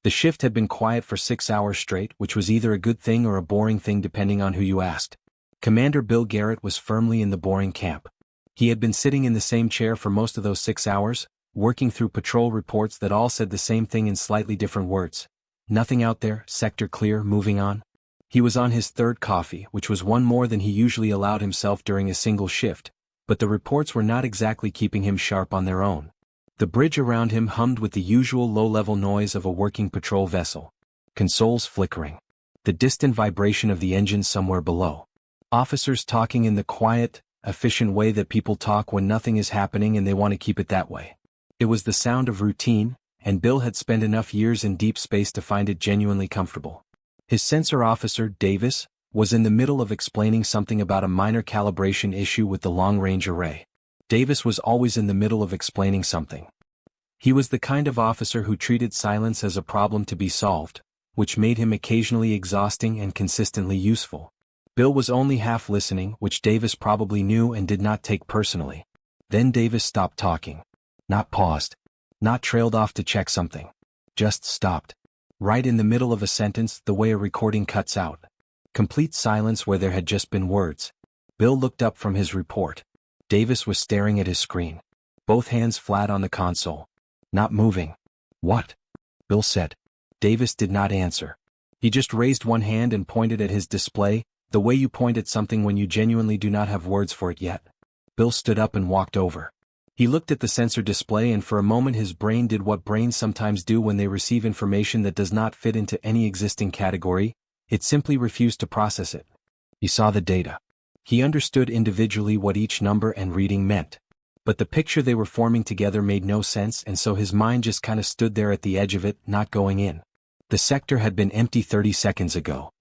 The shift had been quiet for 6 hours straight, which was either a good thing or a boring thing depending on who you asked. Commander Bill Garrett was firmly in the boring camp. He had been sitting in the same chair for most of those 6 hours, working through patrol reports that all said the same thing in slightly different words. Nothing out there, sector clear, moving on. He was on his third coffee, which was one more than he usually allowed himself during a single shift, but the reports were not exactly keeping him sharp on their own. The bridge around him hummed with the usual low-level noise of a working patrol vessel. Consoles flickering. The distant vibration of the engine somewhere below. Officers talking in the quiet, efficient way that people talk when nothing is happening and they want to keep it that way. It was the sound of routine, and Bill had spent enough years in deep space to find it genuinely comfortable. His sensor officer, Davis, was in the middle of explaining something about a minor calibration issue with the long-range array. Davis was always in the middle of explaining something. He was the kind of officer who treated silence as a problem to be solved, which made him occasionally exhausting and consistently useful. Bill was only half listening, which Davis probably knew and did not take personally. Then Davis stopped talking. Not paused. Not trailed off to check something. Just stopped. Right in the middle of a sentence, the way a recording cuts out. Complete silence where there had just been words. Bill looked up from his report. Davis was staring at his screen. Both hands flat on the console. Not moving. What? Bill said. Davis did not answer. He just raised one hand and pointed at his display, the way you point at something when you genuinely do not have words for it yet. Bill stood up and walked over. He looked at the sensor display and for a moment his brain did what brains sometimes do when they receive information that does not fit into any existing category. It simply refused to process it. He saw the data. He understood individually what each number and reading meant. But the picture they were forming together made no sense, and so his mind just kind of stood there at the edge of it, not going in. The sector had been empty 30 seconds ago.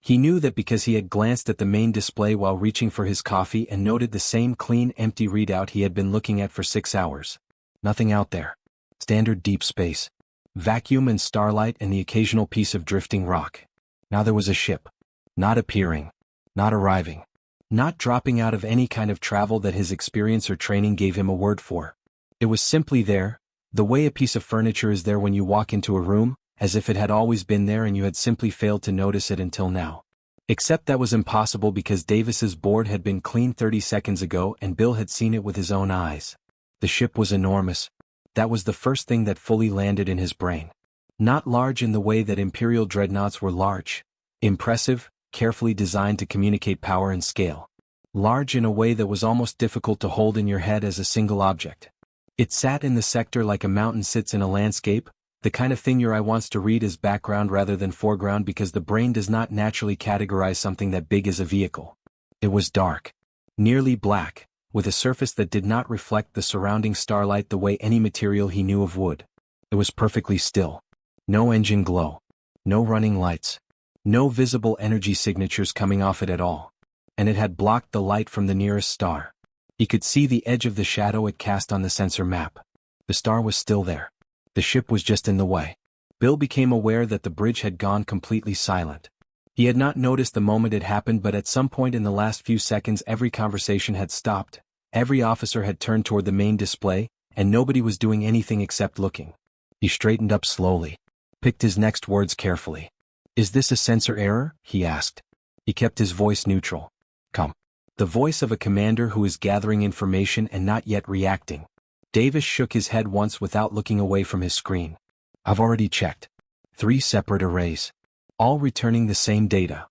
He knew that because he had glanced at the main display while reaching for his coffee and noted the same clean, empty readout he had been looking at for 6 hours. Nothing out there. Standard deep space. Vacuum and starlight and the occasional piece of drifting rock. Now there was a ship. Not appearing. Not arriving. Not dropping out of any kind of travel that his experience or training gave him a word for. It was simply there, the way a piece of furniture is there when you walk into a room, as if it had always been there and you had simply failed to notice it until now. Except that was impossible because Davis's board had been clean 30 seconds ago and Bill had seen it with his own eyes. The ship was enormous. That was the first thing that fully landed in his brain. Not large in the way that Imperial dreadnoughts were large. Impressive, carefully designed to communicate power and scale. Large in a way that was almost difficult to hold in your head as a single object. It sat in the sector like a mountain sits in a landscape, the kind of thing your eye wants to read as background rather than foreground because the brain does not naturally categorize something that big as a vehicle. It was dark. Nearly black, with a surface that did not reflect the surrounding starlight the way any material he knew of would. It was perfectly still. No engine glow. No running lights. No visible energy signatures coming off it at all. And it had blocked the light from the nearest star. He could see the edge of the shadow it cast on the sensor map. The star was still there. The ship was just in the way. Bill became aware that the bridge had gone completely silent. He had not noticed the moment it happened, but at some point in the last few seconds every conversation had stopped, every officer had turned toward the main display, and nobody was doing anything except looking. He straightened up slowly. Picked his next words carefully. "Is this a sensor error?" he asked. He kept his voice neutral. "Come." The voice of a commander who is gathering information and not yet reacting. Davis shook his head once without looking away from his screen. "I've already checked. 3 separate arrays. All returning the same data."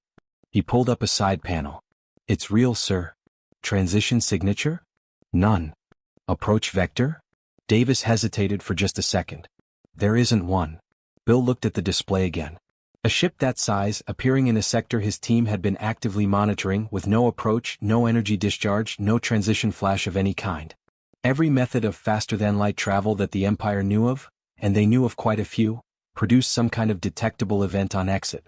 He pulled up a side panel. "It's real, sir." "Transition signature?" "None." "Approach vector?" Davis hesitated for just a second. "There isn't one." Bill looked at the display again. A ship that size, appearing in a sector his team had been actively monitoring, with no approach, no energy discharge, no transition flash of any kind. Every method of faster-than-light travel that the Empire knew of, and they knew of quite a few, produced some kind of detectable event on exit.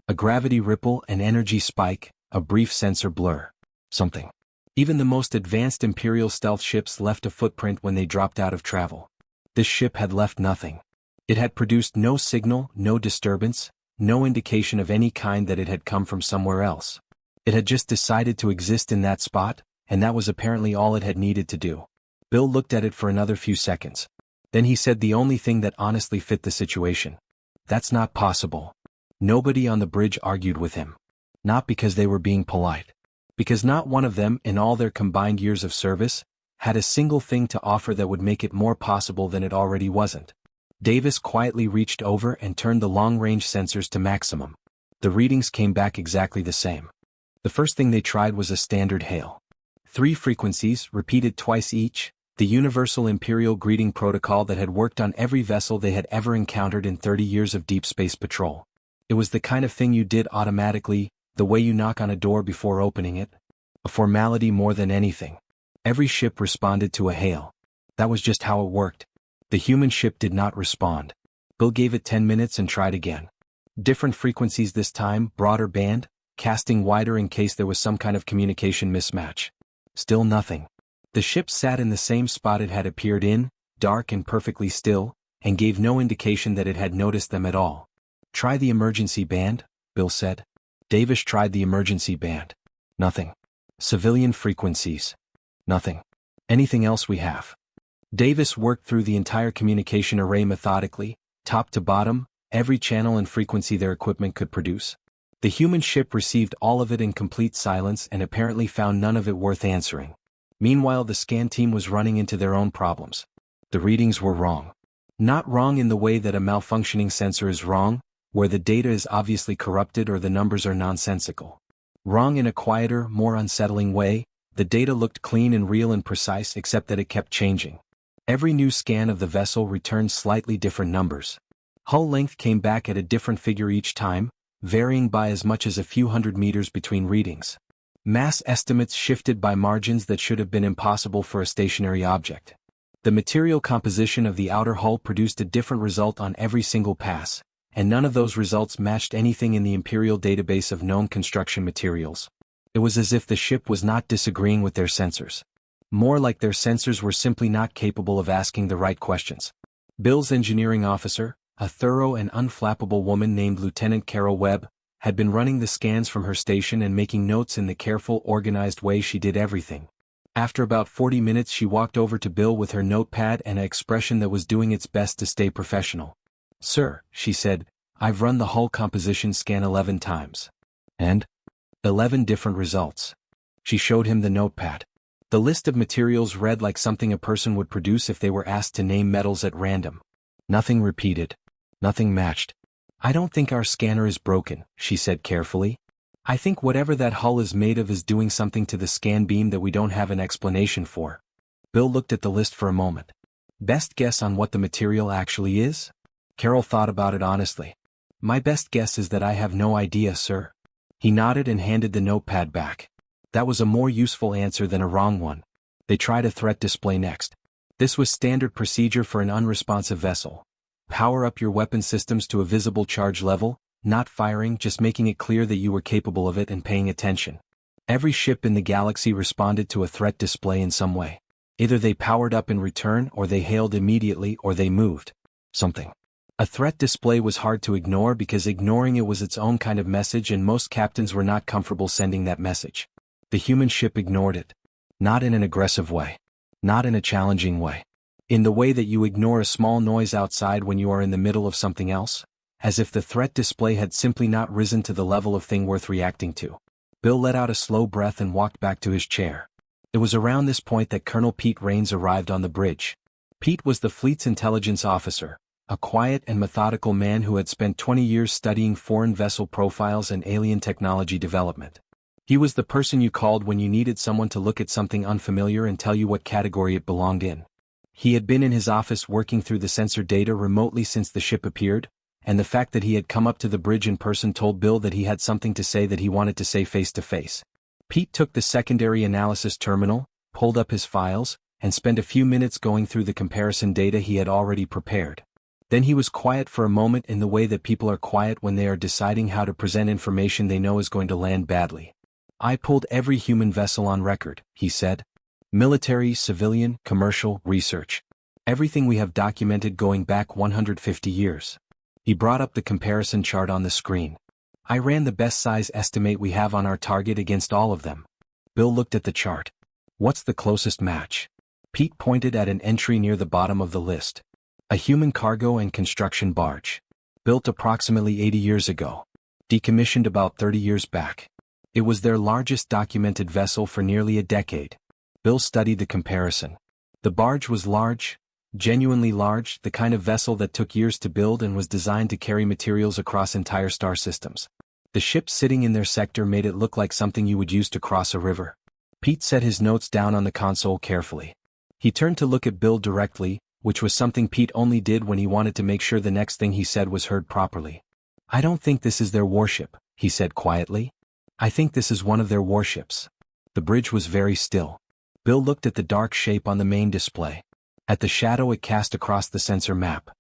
A gravity ripple, an energy spike, a brief sensor blur. Something. Even the most advanced Imperial stealth ships left a footprint when they dropped out of travel. This ship had left nothing. It had produced no signal, no disturbance, no indication of any kind that it had come from somewhere else. It had just decided to exist in that spot, and that was apparently all it had needed to do. Bill looked at it for another few seconds. Then he said the only thing that honestly fit the situation. That's not possible. Nobody on the bridge argued with him. Not because they were being polite. Because not one of them, in all their combined years of service, had a single thing to offer that would make it more possible than it already wasn't. Davis quietly reached over and turned the long-range sensors to maximum. The readings came back exactly the same. The first thing they tried was a standard hail. 3 frequencies, repeated twice each, the universal Imperial greeting protocol that had worked on every vessel they had ever encountered in 30 years of deep space patrol. It was the kind of thing you did automatically, the way you knock on a door before opening it. A formality more than anything. Every ship responded to a hail. That was just how it worked. The human ship did not respond. Bill gave it 10 minutes and tried again. Different frequencies this time, broader band, casting wider in case there was some kind of communication mismatch. Still nothing. The ship sat in the same spot it had appeared in, dark and perfectly still, and gave no indication that it had noticed them at all. Try the emergency band, Bill said. Davis tried the emergency band. Nothing. Civilian frequencies. Nothing. Anything else we have? Davis worked through the entire communication array methodically, top to bottom, every channel and frequency their equipment could produce. The human ship received all of it in complete silence and apparently found none of it worth answering. Meanwhile, the scan team was running into their own problems. The readings were wrong. Not wrong in the way that a malfunctioning sensor is wrong, where the data is obviously corrupted or the numbers are nonsensical. Wrong in a quieter, more unsettling way. The data looked clean and real and precise except that it kept changing. Every new scan of the vessel returned slightly different numbers. Hull length came back at a different figure each time, varying by as much as a few hundred meters between readings. Mass estimates shifted by margins that should have been impossible for a stationary object. The material composition of the outer hull produced a different result on every single pass, and none of those results matched anything in the Imperial database of known construction materials. It was as if the ship was not disagreeing with their sensors. More like their sensors were simply not capable of asking the right questions. Bill's engineering officer, a thorough and unflappable woman named Lieutenant Carol Webb, had been running the scans from her station and making notes in the careful, organized way she did everything. After about 40 minutes she walked over to Bill with her notepad and an expression that was doing its best to stay professional. "Sir," she said, "I've run the hull composition scan 11 times. And 11 different results." She showed him the notepad. The list of materials read like something a person would produce if they were asked to name metals at random. Nothing repeated. Nothing matched. "I don't think our scanner is broken," she said carefully. "I think whatever that hull is made of is doing something to the scan beam that we don't have an explanation for." Bill looked at the list for a moment. "Best guess on what the material actually is?" Carol thought about it honestly. "My best guess is that I have no idea, sir." He nodded and handed the notepad back. That was a more useful answer than a wrong one. They tried a threat display next. This was standard procedure for an unresponsive vessel. Power up your weapon systems to a visible charge level, not firing, just making it clear that you were capable of it and paying attention. Every ship in the galaxy responded to a threat display in some way. Either they powered up in return, or they hailed immediately, or they moved. Something. A threat display was hard to ignore because ignoring it was its own kind of message and most captains were not comfortable sending that message. The human ship ignored it. Not in an aggressive way. Not in a challenging way. In the way that you ignore a small noise outside when you are in the middle of something else, as if the threat display had simply not risen to the level of thing worth reacting to. Bill let out a slow breath and walked back to his chair. It was around this point that Colonel Pete Raines arrived on the bridge. Pete was the fleet's intelligence officer, a quiet and methodical man who had spent 20 years studying foreign vessel profiles and alien technology development. He was the person you called when you needed someone to look at something unfamiliar and tell you what category it belonged in. He had been in his office working through the sensor data remotely since the ship appeared, and the fact that he had come up to the bridge in person told Bill that he had something to say that he wanted to say face to face. Pete took the secondary analysis terminal, pulled up his files, and spent a few minutes going through the comparison data he had already prepared. Then he was quiet for a moment in the way that people are quiet when they are deciding how to present information they know is going to land badly. "I pulled every human vessel on record," he said. "Military, civilian, commercial, research. Everything we have documented going back 150 years. He brought up the comparison chart on the screen. "I ran the best size estimate we have on our target against all of them." Bill looked at the chart. "What's the closest match?" Pete pointed at an entry near the bottom of the list. "A human cargo and construction barge." Built approximately 80 years ago. Decommissioned about 30 years back. It was their largest documented vessel for nearly a decade. Bill studied the comparison. The barge was large, genuinely large, the kind of vessel that took years to build and was designed to carry materials across entire star systems. The ship sitting in their sector made it look like something you would use to cross a river. Pete set his notes down on the console carefully. He turned to look at Bill directly, which was something Pete only did when he wanted to make sure the next thing he said was heard properly. "I don't think this is their warship," he said quietly. "I think this is one of their warships." The bridge was very still. Bill looked at the dark shape on the main display. At the shadow it cast across the sensor map.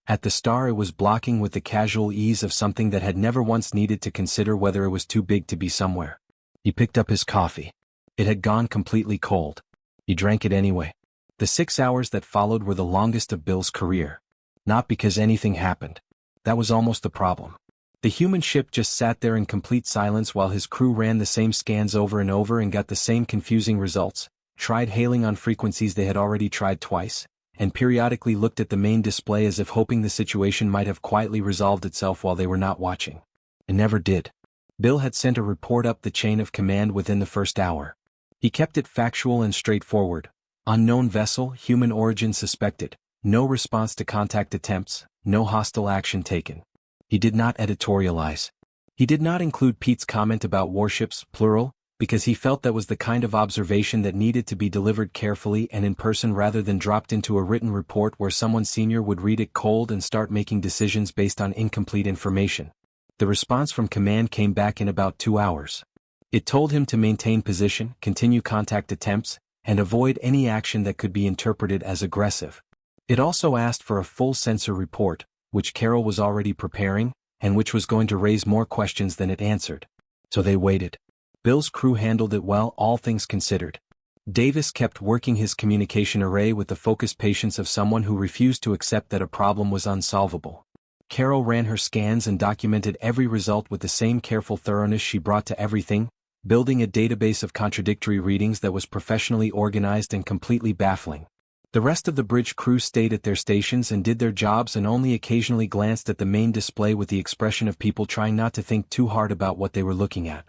At the star it was blocking with the casual ease of something that had never once needed to consider whether it was too big to be somewhere. He picked up his coffee. It had gone completely cold. He drank it anyway. The 6 hours that followed were the longest of Bill's career. Not because anything happened. That was almost the problem. The human ship just sat there in complete silence while his crew ran the same scans over and over and got the same confusing results, tried hailing on frequencies they had already tried twice, and periodically looked at the main display as if hoping the situation might have quietly resolved itself while they were not watching. It never did. Bill had sent a report up the chain of command within the first hour. He kept it factual and straightforward. Unknown vessel, human origin suspected, no response to contact attempts, no hostile action taken. He did not editorialize. He did not include Pete's comment about warships, plural, because he felt that was the kind of observation that needed to be delivered carefully and in person rather than dropped into a written report where someone senior would read it cold and start making decisions based on incomplete information. The response from command came back in about 2 hours. It told him to maintain position, continue contact attempts, and avoid any action that could be interpreted as aggressive. It also asked for a full sensor report, which Carol was already preparing, and which was going to raise more questions than it answered. So they waited. Bill's crew handled it well, all things considered. Davis kept working his communication array with the focused patience of someone who refused to accept that a problem was unsolvable. Carol ran her scans and documented every result with the same careful thoroughness she brought to everything, building a database of contradictory readings that was professionally organized and completely baffling. The rest of the bridge crew stayed at their stations and did their jobs and only occasionally glanced at the main display with the expression of people trying not to think too hard about what they were looking at.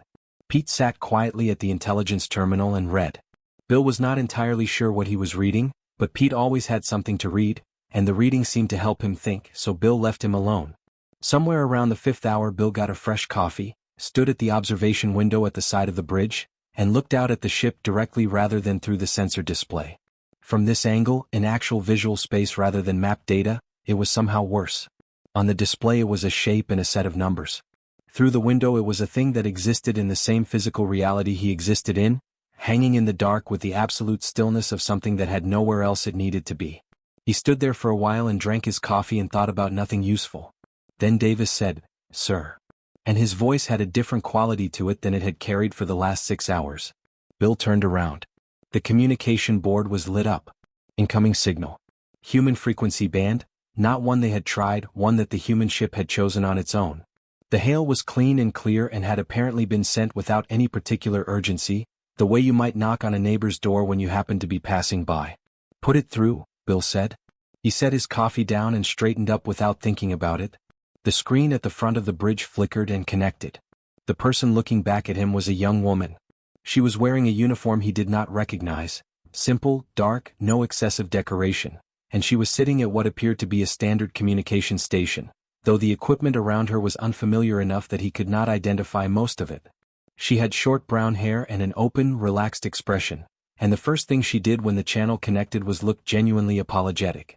Pete sat quietly at the intelligence terminal and read. Bill was not entirely sure what he was reading, but Pete always had something to read, and the reading seemed to help him think, so Bill left him alone. Somewhere around the 5th hour Bill got a fresh coffee, stood at the observation window at the side of the bridge, and looked out at the ship directly rather than through the sensor display. From this angle, in actual visual space rather than map data, it was somehow worse. On the display it was a shape and a set of numbers. Through the window it was a thing that existed in the same physical reality he existed in, hanging in the dark with the absolute stillness of something that had nowhere else it needed to be. He stood there for a while and drank his coffee and thought about nothing useful. Then Davis said, "Sir." And his voice had a different quality to it than it had carried for the last 6 hours. Bill turned around. The communication board was lit up. Incoming signal. Human frequency band, not one they had tried, one that the human ship had chosen on its own. The hail was clean and clear and had apparently been sent without any particular urgency, the way you might knock on a neighbor's door when you happen to be passing by. "Put it through," Bill said. He set his coffee down and straightened up without thinking about it. The screen at the front of the bridge flickered and connected. The person looking back at him was a young woman. She was wearing a uniform he did not recognize, simple, dark, no excessive decoration, and she was sitting at what appeared to be a standard communication station, though the equipment around her was unfamiliar enough that he could not identify most of it. She had short brown hair and an open, relaxed expression, and the first thing she did when the channel connected was look genuinely apologetic.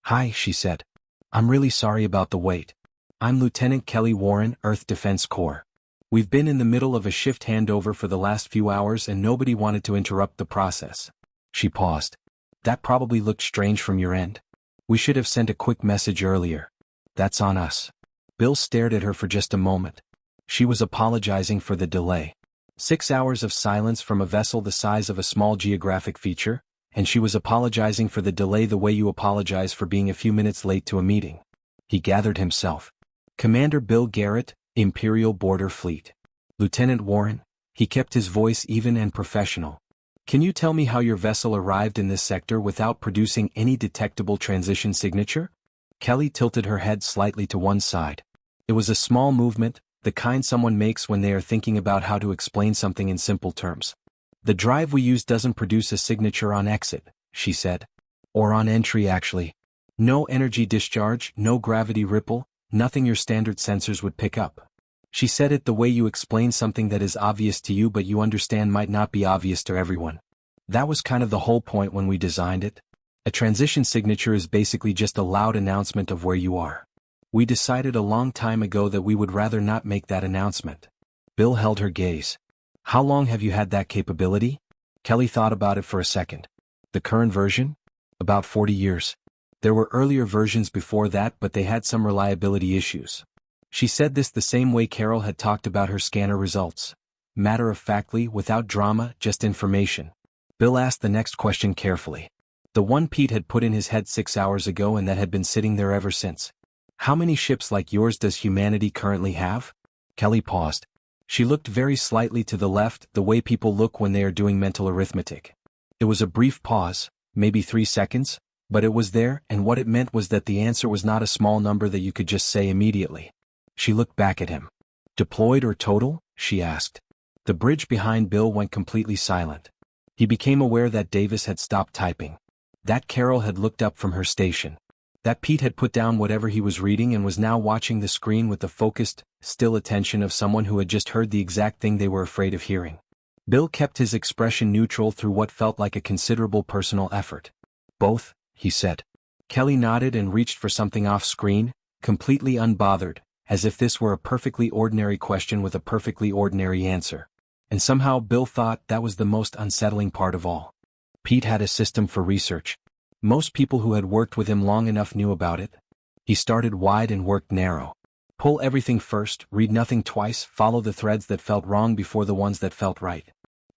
"Hi," she said. "I'm really sorry about the wait. I'm Lieutenant Kelly Warren, Earth Defense Corps. We've been in the middle of a shift handover for the last few hours and nobody wanted to interrupt the process." She paused. "That probably looked strange from your end. We should have sent a quick message earlier. That's on us." Bill stared at her for just a moment. She was apologizing for the delay. 6 hours of silence from a vessel the size of a small geographic feature, and she was apologizing for the delay the way you apologize for being a few minutes late to a meeting. He gathered himself. "Commander Bill Garrett, Imperial Border Fleet. Lieutenant Warren." He kept his voice even and professional. "Can you tell me how your vessel arrived in this sector without producing any detectable transition signature?" Kelly tilted her head slightly to one side. It was a small movement, the kind someone makes when they are thinking about how to explain something in simple terms. The drive we use doesn't produce a signature on exit, she said. Or on entry actually. No energy discharge, no gravity ripple, nothing your standard sensors would pick up. She said it the way you explain something that is obvious to you but you understand might not be obvious to everyone. That was kind of the whole point when we designed it. A transition signature is basically just a loud announcement of where you are. We decided a long time ago that we would rather not make that announcement. Bill held her gaze. How long have you had that capability? Kelly thought about it for a second. The current version? About 40 years. There were earlier versions before that, but they had some reliability issues. She said this the same way Carol had talked about her scanner results. Matter-of-factly, without drama, just information. Bill asked the next question carefully. The one Pete had put in his head 6 hours ago and that had been sitting there ever since. How many ships like yours does humanity currently have? Kelly paused. She looked very slightly to the left, the way people look when they are doing mental arithmetic. It was a brief pause, maybe 3 seconds, but it was there, and what it meant was that the answer was not a small number that you could just say immediately. She looked back at him. Deployed or total? She asked. The bridge behind Bill went completely silent. He became aware that Davis had stopped typing. That Carol had looked up from her station. That Pete had put down whatever he was reading and was now watching the screen with the focused, still attention of someone who had just heard the exact thing they were afraid of hearing. Bill kept his expression neutral through what felt like a considerable personal effort. Both, he said. Kelly nodded and reached for something off-screen, completely unbothered, as if this were a perfectly ordinary question with a perfectly ordinary answer. And somehow Bill thought that was the most unsettling part of all. Pete had a system for research. Most people who had worked with him long enough knew about it. He started wide and worked narrow. Pull everything first, read nothing twice, follow the threads that felt wrong before the ones that felt right.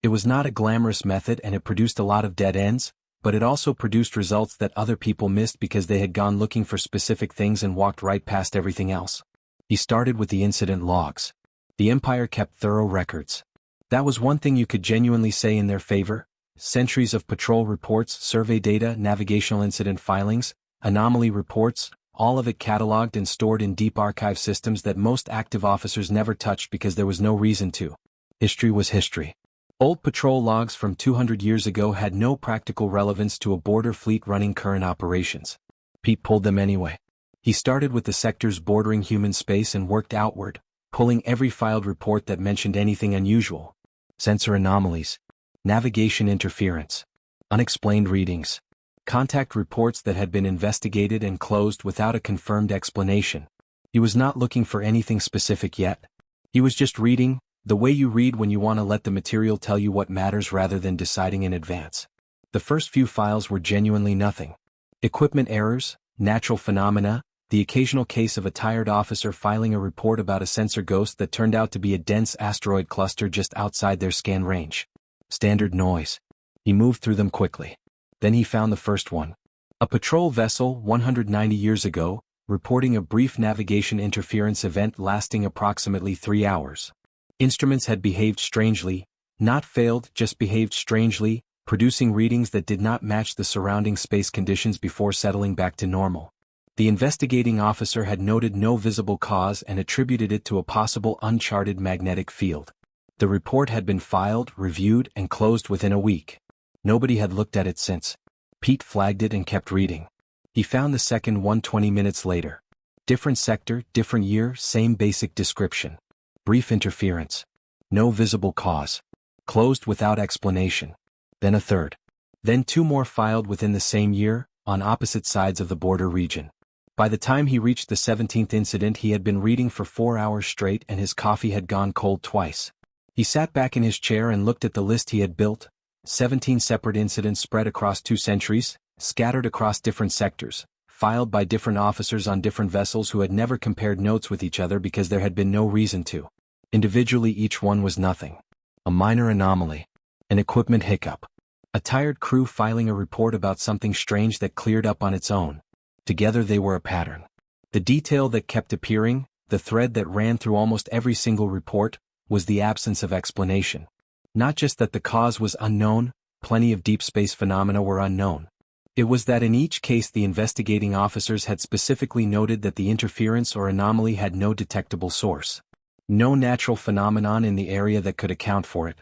It was not a glamorous method and it produced a lot of dead ends, but it also produced results that other people missed because they had gone looking for specific things and walked right past everything else. He started with the incident logs. The Empire kept thorough records. That was one thing you could genuinely say in their favor. Centuries of patrol reports, survey data, navigational incident filings, anomaly reports, all of it cataloged and stored in deep archive systems that most active officers never touched because there was no reason to. History was history. Old patrol logs from 200 years ago had no practical relevance to a border fleet running current operations. Pete pulled them anyway. He started with the sectors bordering human space and worked outward, pulling every filed report that mentioned anything unusual. Sensor anomalies. Navigation interference. Unexplained readings. Contact reports that had been investigated and closed without a confirmed explanation. He was not looking for anything specific yet. He was just reading, the way you read when you want to let the material tell you what matters rather than deciding in advance. The first few files were genuinely nothing. Equipment errors, natural phenomena, the occasional case of a tired officer filing a report about a sensor ghost that turned out to be a dense asteroid cluster just outside their scan range. Standard noise. He moved through them quickly. Then he found the first one. A patrol vessel 190 years ago, reporting a brief navigation interference event lasting approximately 3 hours. Instruments had behaved strangely, not failed, just behaved strangely, producing readings that did not match the surrounding space conditions before settling back to normal. The investigating officer had noted no visible cause and attributed it to a possible uncharted magnetic field. The report had been filed, reviewed, and closed within a week. Nobody had looked at it since. Pete flagged it and kept reading. He found the second one 20 minutes later. Different sector, different year, same basic description. Brief interference. No visible cause. Closed without explanation. Then a third. Then 2 more filed within the same year, on opposite sides of the border region. By the time he reached the 17th incident, he had been reading for 4 hours straight and his coffee had gone cold twice. He sat back in his chair and looked at the list he had built. 17 separate incidents spread across 2 centuries, scattered across different sectors, filed by different officers on different vessels who had never compared notes with each other because there had been no reason to. Individually each one was nothing. A minor anomaly. An equipment hiccup. A tired crew filing a report about something strange that cleared up on its own. Together they were a pattern. The detail that kept appearing, the thread that ran through almost every single report, was the absence of explanation. Not just that the cause was unknown, plenty of deep space phenomena were unknown. It was that in each case the investigating officers had specifically noted that the interference or anomaly had no detectable source. No natural phenomenon in the area that could account for it.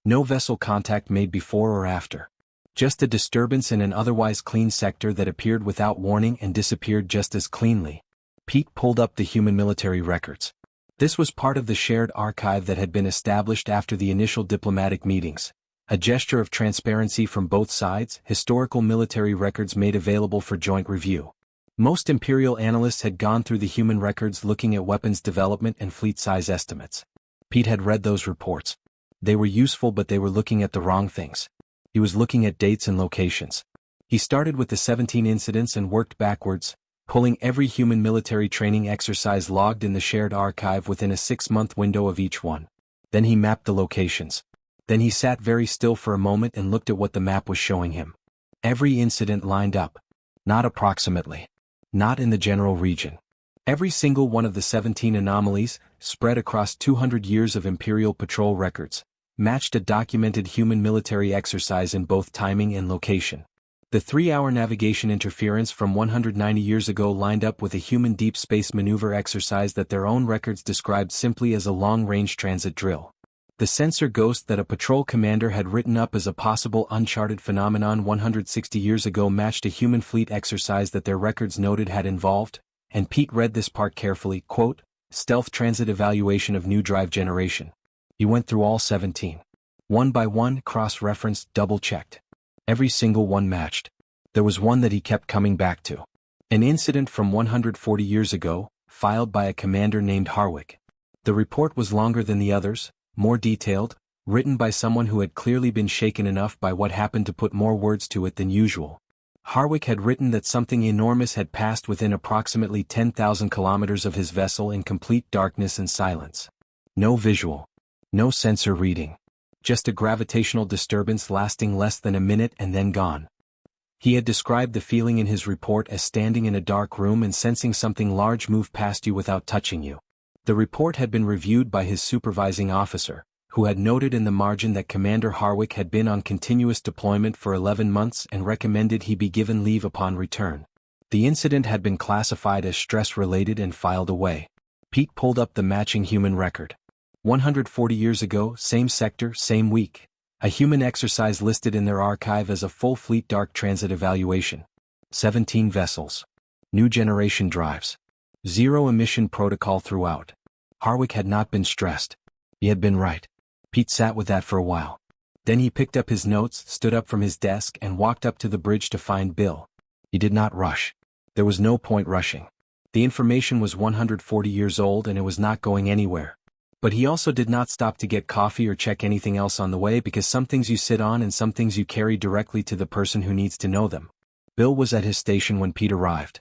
No vessel contact made before or after. Just a disturbance in an otherwise clean sector that appeared without warning and disappeared just as cleanly. Pete pulled up the human military records. This was part of the shared archive that had been established after the initial diplomatic meetings. A gesture of transparency from both sides, historical military records made available for joint review. Most Imperial analysts had gone through the human records looking at weapons development and fleet size estimates. Pete had read those reports. They were useful, but they were looking at the wrong things. He was looking at dates and locations. He started with the 17 incidents and worked backwards, pulling every human military training exercise logged in the shared archive within a 6-month window of each one. Then he mapped the locations. Then he sat very still for a moment and looked at what the map was showing him. Every incident lined up. Not approximately. Not in the general region. Every single one of the 17 anomalies, spread across 200 years of Imperial patrol records, matched a documented human military exercise in both timing and location. The 3-hour navigation interference from 190 years ago lined up with a human deep space maneuver exercise that their own records described simply as a long-range transit drill. The sensor ghost that a patrol commander had written up as a possible uncharted phenomenon 160 years ago matched a human fleet exercise that their records noted had involved, and Pete read this part carefully, quote, stealth transit evaluation of new drive generation. He went through all 17. One by one, cross-referenced, double-checked. Every single one matched. There was one that he kept coming back to. An incident from 140 years ago, filed by a commander named Harwick. The report was longer than the others, more detailed, written by someone who had clearly been shaken enough by what happened to put more words to it than usual. Harwick had written that something enormous had passed within approximately 10,000 kilometers of his vessel in complete darkness and silence. No visual. No sensor reading. Just a gravitational disturbance lasting less than a minute and then gone. He had described the feeling in his report as standing in a dark room and sensing something large move past you without touching you. The report had been reviewed by his supervising officer, who had noted in the margin that Commander Harwick had been on continuous deployment for 11 months and recommended he be given leave upon return. The incident had been classified as stress-related and filed away. Pete pulled up the matching human record. 140 years ago, same sector, same week. A human exercise listed in their archive as a full fleet dark transit evaluation. 17 vessels. New generation drives. Zero emission protocol throughout. Harwick had not been stressed. He had been right. Pete sat with that for a while. Then he picked up his notes, stood up from his desk and walked up to the bridge to find Bill. He did not rush. There was no point rushing. The information was 140 years old and it was not going anywhere. But he also did not stop to get coffee or check anything else on the way, because some things you sit on and some things you carry directly to the person who needs to know them. Bill was at his station when Pete arrived.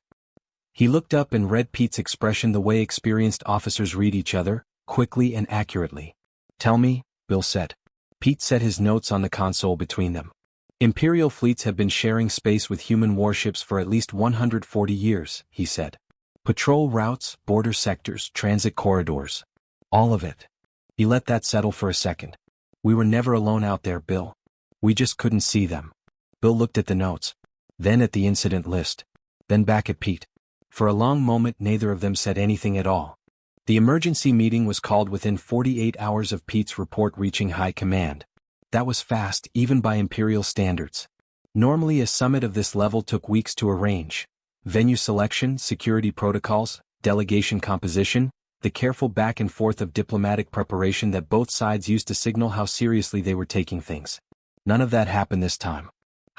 He looked up and read Pete's expression the way experienced officers read each other, quickly and accurately. Tell me, Bill said. Pete set his notes on the console between them. Imperial fleets have been sharing space with human warships for at least 140 years, he said. Patrol routes, border sectors, transit corridors. All of it. He let that settle for a second. We were never alone out there, Bill. We just couldn't see them. Bill looked at the notes. Then at the incident list. Then back at Pete. For a long moment neither of them said anything at all. The emergency meeting was called within 48 hours of Pete's report reaching high command. That was fast, even by Imperial standards. Normally a summit of this level took weeks to arrange. Venue selection, security protocols, delegation composition, the careful back and forth of diplomatic preparation that both sides used to signal how seriously they were taking things. None of that happened this time.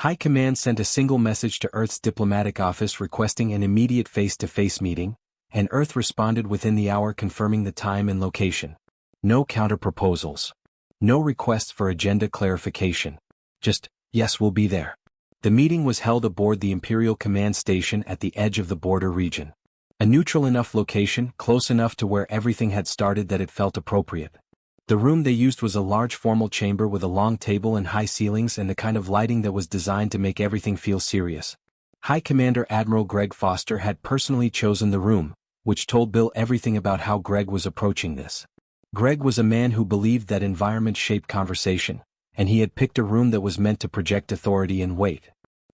High Command sent a single message to Earth's diplomatic office requesting an immediate face-to-face meeting, and Earth responded within the hour confirming the time and location. No counter-proposals. No requests for agenda clarification. Just, yes, we'll be there. The meeting was held aboard the Imperial Command Station at the edge of the border region. A neutral enough location, close enough to where everything had started that it felt appropriate. The room they used was a large formal chamber with a long table and high ceilings and the kind of lighting that was designed to make everything feel serious. High Commander Admiral Greg Foster had personally chosen the room, which told Bill everything about how Greg was approaching this. Greg was a man who believed that environment shaped conversation, and he had picked a room that was meant to project authority and weight.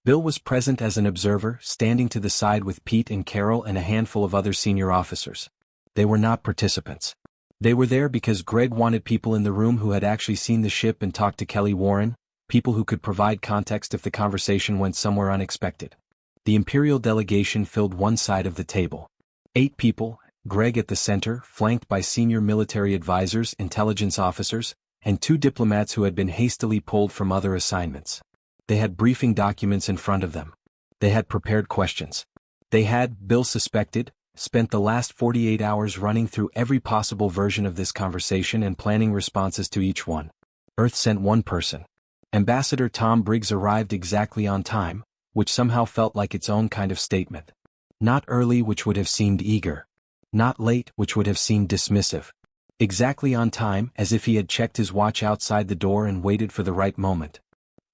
Bill was present as an observer, standing to the side with Pete and Carol and a handful of other senior officers. They were not participants. They were there because Greg wanted people in the room who had actually seen the ship and talked to Kelly Warren, people who could provide context if the conversation went somewhere unexpected. The Imperial delegation filled one side of the table. 8 people, Greg at the center, flanked by senior military advisors, intelligence officers, and 2 diplomats who had been hastily pulled from other assignments. They had briefing documents in front of them. They had prepared questions. They had, Bill suspected, spent the last 48 hours running through every possible version of this conversation and planning responses to each one. Earth sent one person. Ambassador Tom Briggs arrived exactly on time, which somehow felt like its own kind of statement. Not early, which would have seemed eager. Not late, which would have seemed dismissive. Exactly on time, as if he had checked his watch outside the door and waited for the right moment.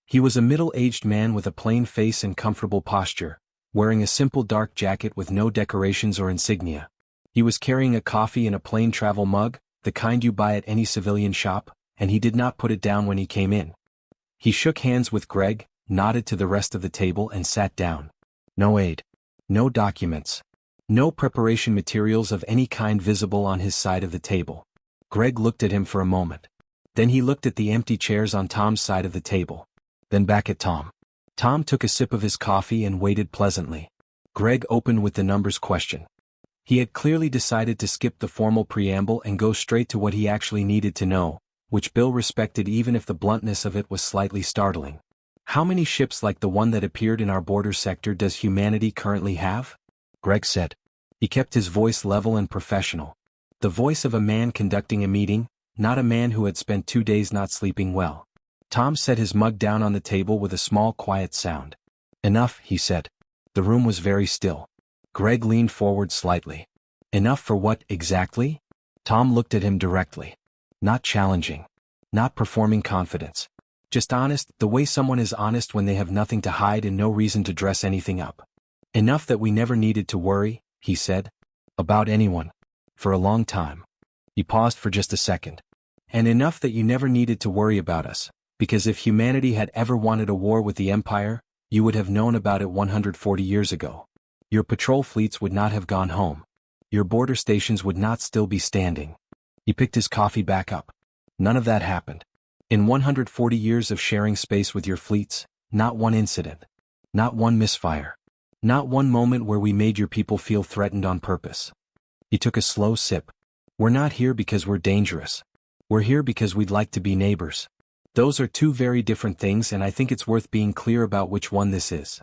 He was a middle-aged man with a plain face and comfortable posture, wearing a simple dark jacket with no decorations or insignia. He was carrying a coffee in a plain travel mug, the kind you buy at any civilian shop, and he did not put it down when he came in. He shook hands with Greg, nodded to the rest of the table and sat down. No aid. No documents. No preparation materials of any kind visible on his side of the table. Greg looked at him for a moment. Then he looked at the empty chairs on Tom's side of the table. Then back at Tom. Tom took a sip of his coffee and waited pleasantly. Greg opened with the numbers question. He had clearly decided to skip the formal preamble and go straight to what he actually needed to know, which Bill respected even if the bluntness of it was slightly startling. How many ships like the one that appeared in our border sector does humanity currently have? Greg said. He kept his voice level and professional. The voice of a man conducting a meeting, not a man who had spent 2 days not sleeping well. Tom set his mug down on the table with a small quiet sound. Enough, he said. The room was very still. Greg leaned forward slightly. Enough for what, exactly? Tom looked at him directly. Not challenging. Not performing confidence. Just honest, the way someone is honest when they have nothing to hide and no reason to dress anything up. Enough that we never needed to worry, he said. About anyone. For a long time. He paused for just a second. And enough that you never needed to worry about us. Because if humanity had ever wanted a war with the Empire, you would have known about it 140 years ago. Your patrol fleets would not have gone home. Your border stations would not still be standing. He picked his coffee back up. None of that happened. In 140 years of sharing space with your fleets, not one incident. Not one misfire. Not one moment where we made your people feel threatened on purpose. He took a slow sip. We're not here because we're dangerous. We're here because we'd like to be neighbors. Those are 2 very different things, and I think it's worth being clear about which one this is.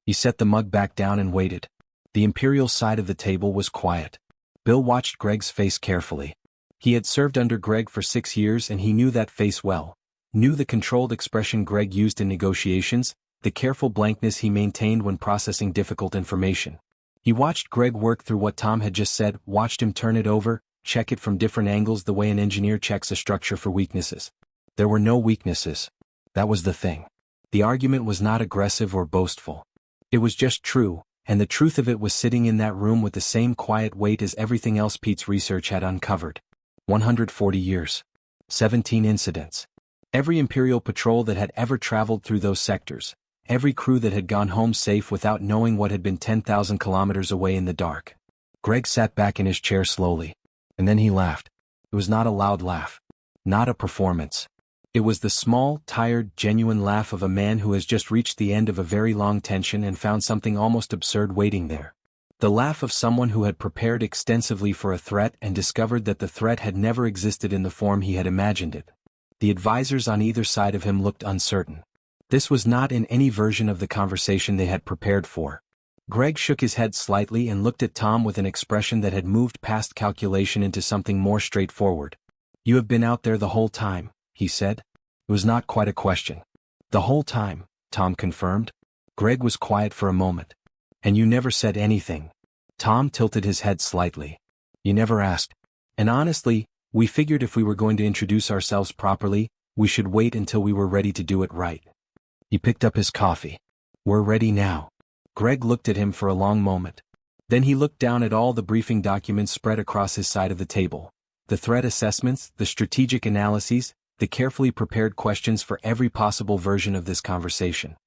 He set the mug back down and waited. The Imperial side of the table was quiet. Bill watched Greg's face carefully. He had served under Greg for 6 years and he knew that face well. Knew the controlled expression Greg used in negotiations, the careful blankness he maintained when processing difficult information. He watched Greg work through what Tom had just said, watched him turn it over, check it from different angles the way an engineer checks a structure for weaknesses. There were no weaknesses. That was the thing. The argument was not aggressive or boastful. It was just true, and the truth of it was sitting in that room with the same quiet weight as everything else Pete's research had uncovered. 140 years. 17 incidents. Every Imperial patrol that had ever traveled through those sectors. Every crew that had gone home safe without knowing what had been 10,000 kilometers away in the dark. Greg sat back in his chair slowly. And then he laughed. It was not a loud laugh. Not a performance. It was the small, tired, genuine laugh of a man who has just reached the end of a very long tension and found something almost absurd waiting there. The laugh of someone who had prepared extensively for a threat and discovered that the threat had never existed in the form he had imagined it. The advisors on either side of him looked uncertain. This was not in any version of the conversation they had prepared for. Greg shook his head slightly and looked at Tom with an expression that had moved past calculation into something more straightforward. You have been out there the whole time, he said. It was not quite a question. The whole time, Tom confirmed. Greg was quiet for a moment. And you never said anything. Tom tilted his head slightly. You never asked. And honestly, we figured if we were going to introduce ourselves properly, we should wait until we were ready to do it right. He picked up his coffee. We're ready now. Greg looked at him for a long moment. Then he looked down at all the briefing documents spread across his side of the table. The threat assessments, the strategic analyses, the carefully prepared questions for every possible version of this conversation.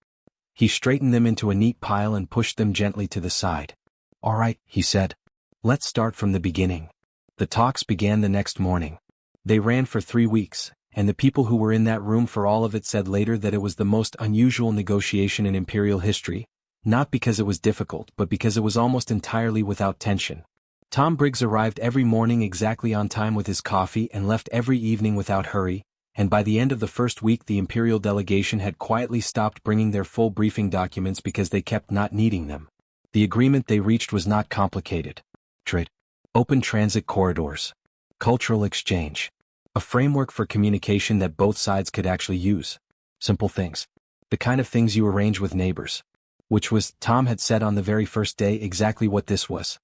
He straightened them into a neat pile and pushed them gently to the side. "All right," he said. "Let's start from the beginning." The talks began the next morning. They ran for 3 weeks, and the people who were in that room for all of it said later that it was the most unusual negotiation in Imperial history, not because it was difficult but because it was almost entirely without tension. Tom Briggs arrived every morning exactly on time with his coffee and left every evening without hurry, and by the end of the first week the Imperial delegation had quietly stopped bringing their full briefing documents because they kept not needing them. The agreement they reached was not complicated. Trade. Open transit corridors. Cultural exchange. A framework for communication that both sides could actually use. Simple things. The kind of things you arrange with neighbors. Which was, Tom had said on the very first day, exactly what this was.